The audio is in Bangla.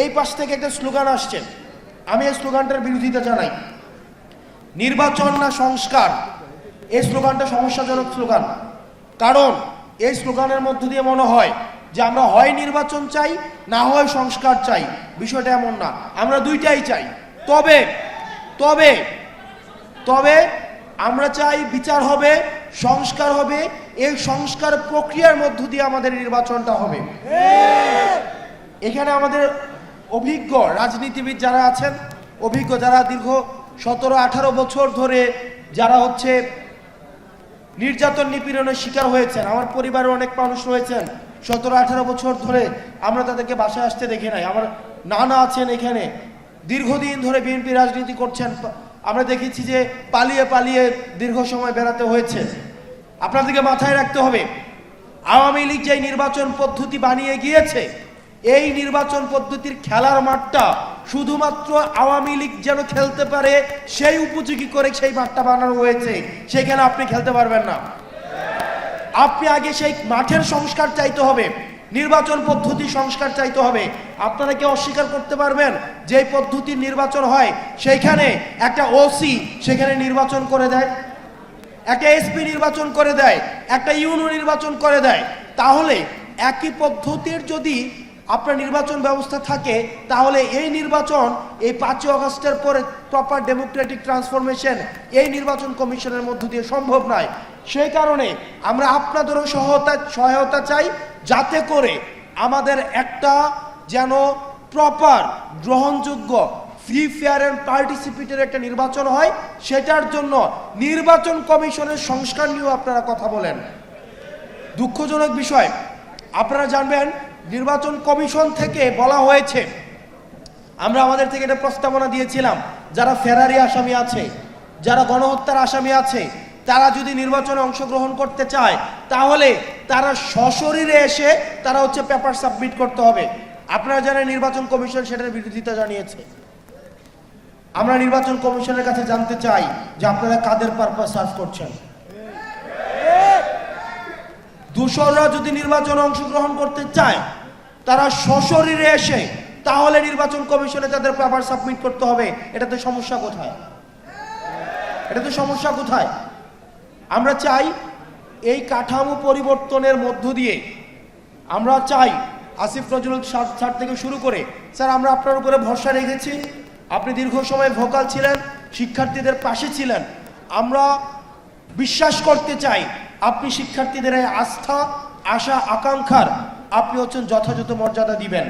এই পাশ থেকে একটা স্লোগান আসছে, আমি এই স্লোগানটার বিরোধিতা জানাই। নির্বাচন না সংস্কার, এই স্লোগানটা সমস্যাজনক স্লোগান। কারণ এই স্লোগানের মধ্য দিয়ে মনে হয় যে আমরা হয় নির্বাচন চাই, না হয় সংস্কার চাই। বিষয়টা এমন না, আমরা দুইটাই চাই। তবে তবে তবে আমরা চাই বিচার হবে, সংস্কার হবে। এই সংস্কার প্রক্রিয়ার মধ্য দিয়ে আমাদের নির্বাচনটা হবে। এখানে আমাদের অভিজ্ঞ রাজনীতিবিদ যারা আছেন, অভিজ্ঞ যারা দীর্ঘ 17-18 বছর ধরে যারা হচ্ছে নির্যাতন নিপীড়নের শিকার হয়েছেন, আমার পরিবারের অনেক মানুষ রয়েছেন 17-18 বছর ধরে আমরা তাদেরকে বাসায় আসতে দেখি নাই। আমার নানা আছেন এখানে, দীর্ঘদিন ধরে বিএনপি রাজনীতি করছেন। আমরা দেখেছি যে পালিয়ে পালিয়ে দীর্ঘ সময় বেড়াতে হয়েছে। আপনাদেরকে মাথায় রাখতে হবে, আওয়ামী লীগ যে নির্বাচন পদ্ধতি বানিয়ে গিয়েছে, এই নির্বাচন পদ্ধতির খেলার মাঠটা শুধুমাত্র আওয়ামী লীগ যেন খেলতে পারে সেই উপযোগী করে সেই মাঠটা বানানো হয়েছে। সেখানে আপনি খেলতে পারবেন না। আপনি আগে সেই মাঠের সংস্কার চাইতে হবে, নির্বাচন পদ্ধতি সংস্কার চাইতে হবে। আপনারা কি অস্বীকার করতে পারবেন যে পদ্ধতির নির্বাচন হয় সেইখানে একটা ওসি সেখানে নির্বাচন করে দেয়, একটা এসপি নির্বাচন করে দেয়, একটা ইউনো নির্বাচন করে দেয়? তাহলে একই পদ্ধতির যদি আপনার নির্বাচন ব্যবস্থা থাকে, তাহলে এই নির্বাচন এই 5 আগস্টের পরে প্রপার ডেমোক্রেটিক ট্রান্সফরমেশন এই নির্বাচন কমিশনের মধ্য দিয়ে সম্ভব নয়। সেই কারণে আমরা আপনাদেরও সহায়তা চাই, যাতে করে আমাদের একটা যেন প্রপার গ্রহণযোগ্য ফ্রি ফেয়ার অ্যান্ড পার্টিসিপেটের একটা নির্বাচন হয়। সেটার জন্য নির্বাচন কমিশনের সংস্কার নিয়েও আপনারা কথা বলেন। দুঃখজনক বিষয়, আপনারা জানবেন নির্বাচন কমিশন থেকে বলা হয়েছে, আমরা আমাদের থেকে একটা প্রস্তাবনা দিয়েছিলাম, যারা ফেরারি আসামি আছে, যারা গণহত্যার আসামি আছে, তারা যদি নির্বাচনে অংশগ্রহণ করতে চায় তাহলে তারা সশরীরে এসে তারা হচ্ছে পেপার সাবমিট করতে হবে। আপনারা জানেন নির্বাচন কমিশন সেটার বিরোধিতা জানিয়েছে। আমরা নির্বাচন কমিশনের কাছে জানতে চাই যে আপনারা কাদের পারপাস সার্ভ করছেন। দোসররা যদি নির্বাচনে অংশগ্রহণ করতে চায় তারা সশরীরে এসে, তাহলে নির্বাচন কমিশনে তাদের পেপার সাবমিট করতে হবে। এটাতে সমস্যা কোথায়? এটাতে সমস্যা কোথায়? আমরা চাই এই কাঠামো পরিবর্তনের মধ্য দিয়ে, আমরা চাই আসিফ নজরুল স্যার থেকে শুরু করে, স্যার আমরা আপনার উপরে ভরসা রেখেছি, আপনি দীর্ঘ সময় ভোকাল ছিলেন, শিক্ষার্থীদের পাশে ছিলেন। আমরা বিশ্বাস করতে চাই আপনি শিক্ষার্থীদের আস্থা, আশা, আকাঙ্ক্ষার আপনি হচ্ছেন যথাযথ মর্যাদা দিবেন।